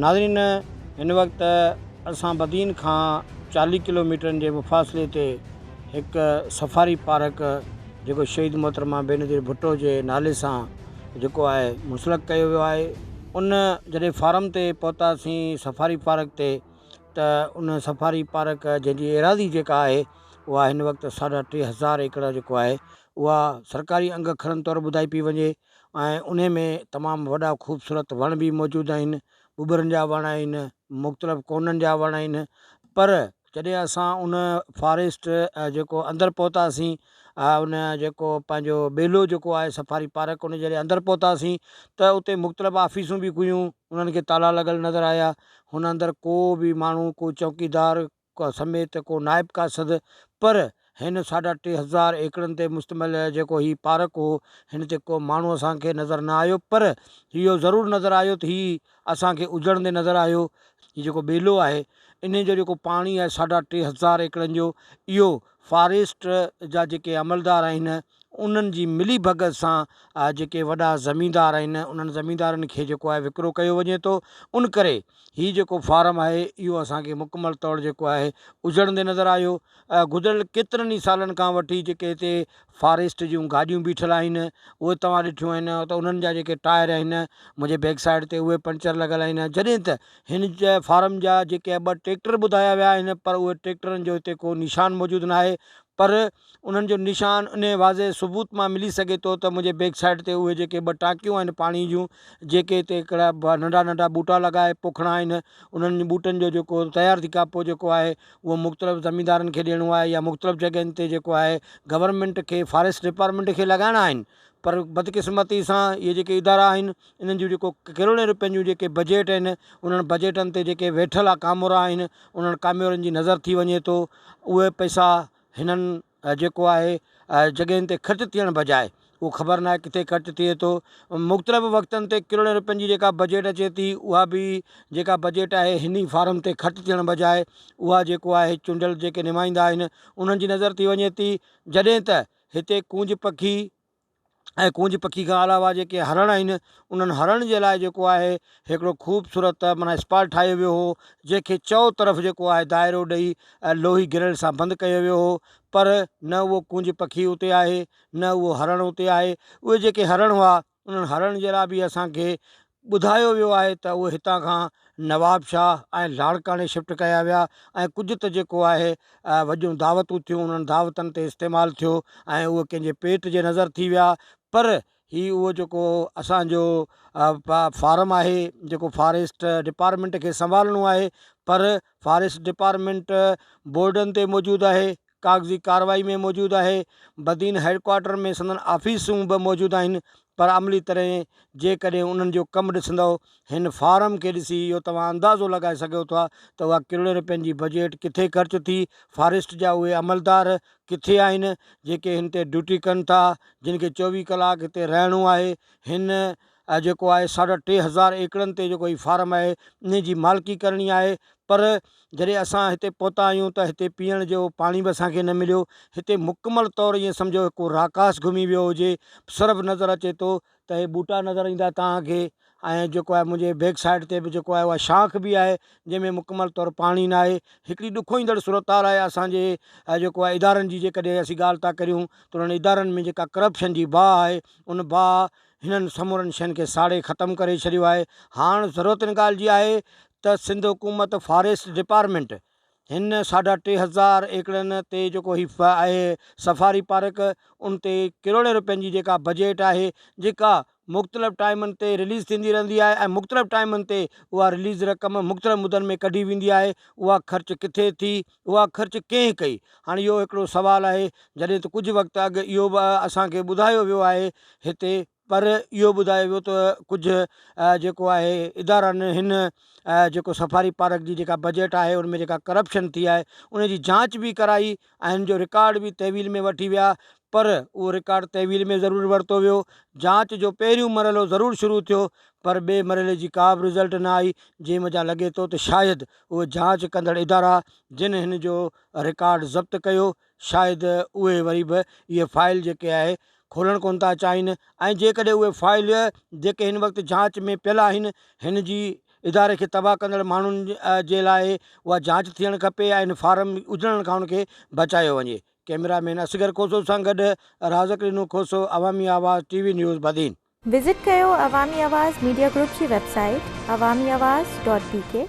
नाज़रीन, इन वक्त असां बदीन खां 40 किलोमीटरनि जे मुफ़ासिले ते हिकु सफ़ारी पार्क जेको शहीद मोहतरमा बेनज़ीर भुट्टो जे नाले सां जेको आहे मुंसलक कयो वियो आहे। उन जॾहिं फार्म ते पहुतासीं सफ़ारी पार्क ते, त उन सफ़ारी पार्क जंहिंजी एरादी जेका आहे उहा हिन वक़्तु 3,500 एकड़ जेको आहे उहा सरकारी अंग अखरनि तौरु ॿुधाई पई वञे। ऐं उन में तमामु वॾा ख़ूबसूरत वण बि मौजूदु आहिनि, ॿुॿरनि जा वण आहिनि, मुख़्तलिफ़ कोननि जा वण आहिनि। पर जॾहिं असां उन फॉरेस्ट जेको अंदरि पहुतासीं, उन जेको पंहिंजो ॿेलो जेको आहे सफ़ारी पार्क, उन जॾहिं अंदरि पहुतासीं त उते मुख़्तलिफ़ ऑफ़िसूं बि हुयूं, उन्हनि खे ताला लॻल नज़र आया। हुन अंदरि को बि माण्हू, को चौकीदार समेत, को नाइब कासद, पर हिन 3,500 एकड़नि ते मुश्तमिल जेको हीउ पार्क हो, हिन ते को माण्हू असांखे नज़र न आयो। पर इहो ज़रूरु नज़र आयो त हीउ असांखे उजड़ंदे नज़र आयो। हीउ जेको ॿेलो आहे, इन जो जेको पाणी आहे 3,500 एकड़नि जो, इहो फॉरेस्ट जा जेके अमलदार आहिनि उन्हनि जी मिली भगत सां जेके वॾा ज़मींदार आहिनि उन्हनि ज़मींदारनि खे जेको आहे विकिरो कयो वञे थो। उन करे हीउ जेको फार्म आहे इहो असांखे मुकमल तौरु जेको आहे उजड़ंदे नज़र आयो। गुज़िरियल केतिरनि ई सालनि खां वठी जेके हिते फॉरेस्ट जूं गाॾियूं बीठल आहिनि उहे तव्हां ॾिठियूं आहिनि, त उन्हनि जा जेके टायर आहिनि मुंहिंजे बैक साइड ते उहे पंचर लॻल आहिनि। जॾहिं त हिन जे फार्म जा जेके 2 ट्रैक्टर ॿुधाया विया आहिनि, पर उहे ट्रैक्टरनि जो हिते को निशान मौजूदु न आहे। पर उन्हनि जो निशान उन वाज़े सबूत मां मिली सघे थो त मुंहिंजे बैक साइड ते उहे जेके 2 टांकियूं आहिनि पाणी जूं, जेके हिते हिकिड़ा नंढा नंढा ॿूटा लॻाए पोखणा आहिनि, उन्हनि ॿूटनि जो जेको तयारु थी खां पोइ जेको आहे उहो मुख़्तलिफ़ ज़मींदारनि खे ॾियणो आहे, या मुख़्तलिफ़ जॻहियुनि ते जेको आहे गवर्नमेंट खे, फॉरेस्ट डिपार्टमेंट खे लॻाइणा आहिनि। पर बदक़िस्मती सां इहे जेके इदारा आहिनि, इन्हनि जूं जेको करोड़े रुपयनि जूं जेके बजट आहिनि, उन्हनि बजटनि ते जेके वेठल आहे कामोरा आहिनि, उन्हनि कामोरनि जी नज़र थी वञे थो। उहे पैसा हिननि जेको आहे जॻहियुनि ते ख़र्चु थियण बजाए उहो ख़बर न आहे किथे ख़र्चु थिए थो। मुख़्तलिफ़ वक़्तनि ते करोड़े रुपयनि जी जेका बजट अचे थी, उहा बि जेका बजट आहे हिन ई फार्म ते ख़र्चु थियण बजाए उहा जेको आहे चूंडियल जेके नुमाइंदा आहिनि उन्हनि जी नज़र थी वञे थी। जॾहिं त हिते कूंज पखी ऐं कूंज पखी खां अलावा जेके हरण आहिनि, उन्हनि हरण जे लाइ जेको आहे हिकिड़ो ख़ूबसूरत माना स्पॉट ठाहियो वियो हो, जंहिंखे चओ तरफ़ जेको आहे दाइरो ॾेई लोही गिरल सां बंदि कयो वियो हो। पर न उहो कूंज पखी उते आहे, न उहो हरण उते आहे। उहे जेके हरण हुआ, उन्हनि हरण जे लाइ बि असांखे ॿुधायो वियो आहे त उहे हितां खां नवाब शाह ऐं लाड़काणे शिफ्ट कया विया, ऐं कुझु त जेको आहे वॾियूं दावतूं थियूं, उन्हनि दावतनि ते इस्तेमालु थियो ऐं उहे कंहिंजे पेट जे नज़र थी विया। पर हीउ उहो जेको असांजो फार्म आहे जेको फॉरेस्ट डिपार्टमेंट खे संभालणो आहे, पर फॉरेस्ट डिपार्टमेंट बोर्डनि ते मौजूदु आहे, कागज़ी कार्रवाई में मौजूदु आहे, बदीन हेडक्वार्टर में संदन ऑफ़िसूं बि मौजूदु आहिनि। पर अमली तरह जेकॾहिं उन्हनि जो कमु ॾिसंदव, हिन फार्म खे ॾिसी इहो तव्हां अंदाज़ो लॻाए सघो था त उहा करोड़े रुपयनि जी बजट किथे ख़र्चु थी। फॉरेस्ट जा उहे अमलदार किथे आहिनि जेके हिन ते ड्यूटी कनि था, जिन खे 24 कलाक हिते रहणो आहे। हिन जेको आहे 3,500 एकड़नि ते जेको हीउ फार्म आहे इन जी मालिकी करणी आहे। पर जॾहिं असां हिते पहुता आहियूं त हिते पीअण जो पाणी बि असांखे न मिलियो। हिते मुकमल तौरु ईअं सम्झो को राकास घुमी वियो हुजे, सिर्फ़ु नज़र अचे थो त हे ॿूटा नज़र ईंदा तव्हांखे, ऐं जेको आहे मुंहिंजे बैक साइड ते बि जेको आहे उहा शाख बि आहे जंहिंमें मुकमल तौरु पाणी न आहे। हिकिड़ी ॾुखो ईंदड़ सूरत हाल आहे असांजे जेको आहे इदारनि जी। जेकॾहिं असीं ॻाल्हि था करियूं त उन्हनि इदारनि में जेका करप्शन जी बाहि आहे, उन बाहि हिननि समूरनि शयुनि खे साड़े ख़तमु करे छॾियो आहे। हाणे ज़रूरत इन ॻाल्हि जी आहे त सिंध हुकूमत फॉरेस्ट डिपार्टमेंट हिन 3,500 एकड़नि ते जेको हीउ आहे सफ़ारी पार्क, उन ते करोड़े रुपयनि जी जेका बजट आहे, जेका मुख़्तलिफ़ टाइमनि ते रिलीज़ थींदी रहंदी आहे, ऐं मुख़्तलिफ़ टाइमनि ते उहा रिलीज़ रक़म मुख़्तलिफ़ मुदनि में कढी वेंदी आहे, उहा ख़र्चु किथे थी, उहा ख़र्चु कंहिं कई। हाणे इहो हिकिड़ो सुवालु आहे। जॾहिं त कुझु वक़्तु अॻु इहो बि असांखे ॿुधायो वियो आहे हिते, पर इहो ॿुधायो वियो त कुझु जेको आहे इदारनि हिन जेको सफ़ारी पार्क जी जेका बजट आहे उन में जेका करप्शन थी आहे उन जी जांच बि कराई ऐं हिन जो रिकॉर्ड बि तहवील में वठी विया। पर उहो रिकॉर्ड तहवील में ज़रूरु वरितो वियो। जांच जो पहिरियों मरहलो ज़रूरु शुरू थियो, पर ॿिए मरहले जी का बि रिज़ल्ट न आई, जंहिं मज़ा लॻे थो त शायदि उहे जांच कंदड़ इदारा जिन हिन जो रिकॉर्ड ज़ब्त कयो, शायदि उहे वरी बि इहे फाइल जेके आहे खोलणु कोन था चाहिनि। ऐं जेकॾहिं उहे फाइल जेके हिन वक़्तु जांच में पियल आहिनि, हिन जी इदारे खे तबाह कंदड़ माण्हुनि जे लाइ उहा जांच थियणु खपे ऐं इन फार्म उजड़ण खां उनखे बचायो वञे। कैमरामैन असगर खोसो सां गॾु राज़क रिनू खोसो, अवामी आवाज़ TV न्यूज़ बदीन। विज़िट कयो अवामी आवाज़ मीडिया ग्रुप जी वेबसाइट awamiawaz.pk।